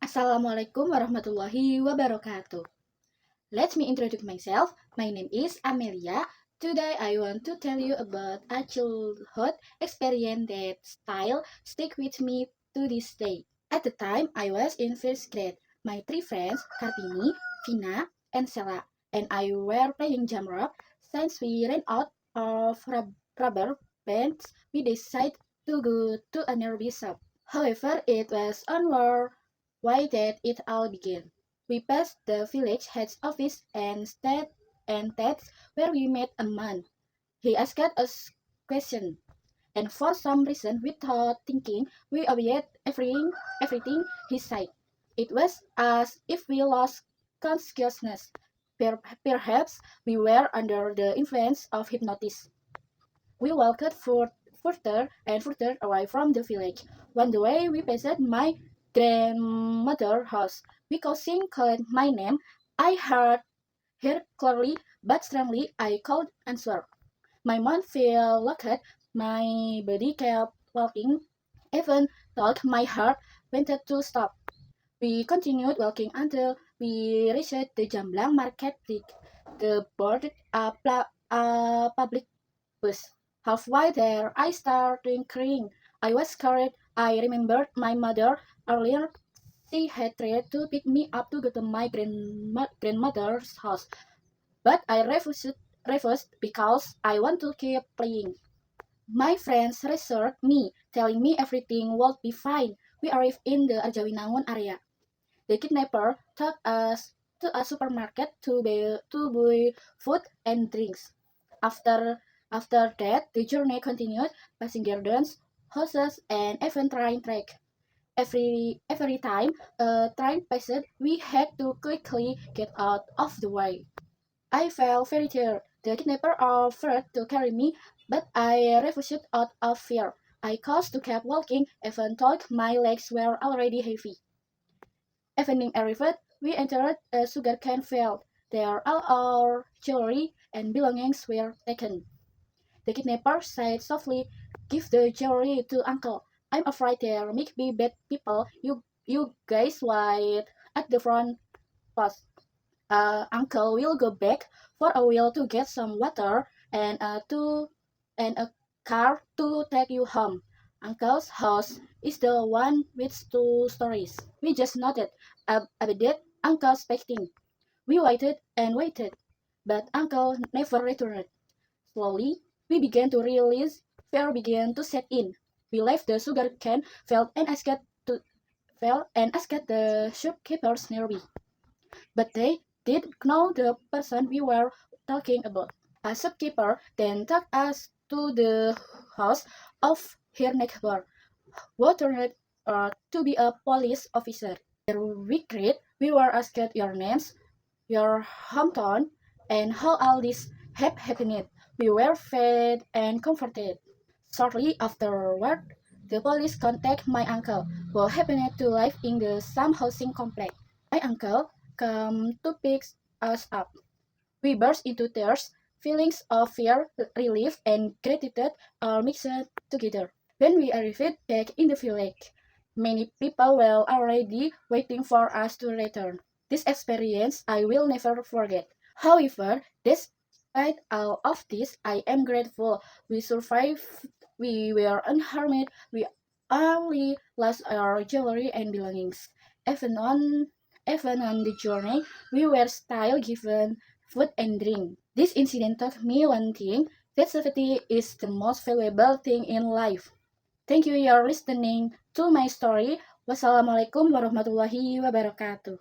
Assalamualaikum warahmatullahi wabarakatuh. Let me introduce myself. My name is Amelia. Today I want to tell you about a childhood experience that stick with me to this day. At the time I was in first grade, my three friends, Kartini, Vina, and Sela, and I were playing jam rope. Since we ran out of rubber bands, we decided to go to a nearby shop. However, it was on our way that it all began. We passed the village head's office and that's where we met a man. He asked us questions, and for some reason, without thinking, we obeyed everything he said. It was as if we lost consciousness. Perhaps we were under the influence of hypnosis. We walked further and further away from the village. One day we passed my grandmother's house. Because she called my name, I heard her clearly, but strangely I could answer. My mouth felt locked, my body kept walking, even though my heart wanted to stop. We continued walking until we reached the Jamblang market the boarded a public bus. Halfway there, I started crying. I was scared. I remembered my mother earlier. She had tried to pick me up to go to my grandmother's house, but I refused because I want to keep playing. My friends reassured me, telling me everything would be fine. We arrived in the Arjawinangun area. The kidnapper took us to a supermarket to buy food and drinks. After after that, the journey continued, passing gardens, houses, and even train track. Every time a train passed, we had to quickly get out of the way. I felt very tired. The kidnapper offered to carry me, but I refused out of fear. I caused to keep walking, even though my legs were already heavy. Evening arrived, we entered a sugarcane field. There all our jewelry and belongings were taken. The kidnapper said softly, "Give the jewelry to uncle. I'm afraid there may be bad people. You guys wait at the front post. Uncle will go back for a while to get some water and a car to take you home. Uncle's house is the one with two stories." We just nodded, abeded Uncle expecting. We waited and waited, but Uncle never returned. Slowly, we began to realize fear began to set in. We left the sugarcane field to and asked the shopkeepers nearby, but they did know the person we were talking about. A shopkeeper then took us to the house of her neighbor, who turned to be a police officer. There we greet, we were asked your names, your hometown, and how all this had happened. We were fed and comforted. Shortly afterward, the police contacted my uncle, who happened to live in the same housing complex. My uncle came to pick us up. We burst into tears. Feelings of fear, relief, and gratitude all mixed together. When we arrived back in the village, many people were already waiting for us to return. This experience I will never forget. However, despite all of this, I am grateful we survived. We were unharmed. We only lost our jewelry and belongings. Even on even on the journey, we were still given food and drink. This incident taught me one thing, that safety is the most valuable thing in life. Thank you for listening to my story. Wassalamualaikum warahmatullahi wabarakatuh.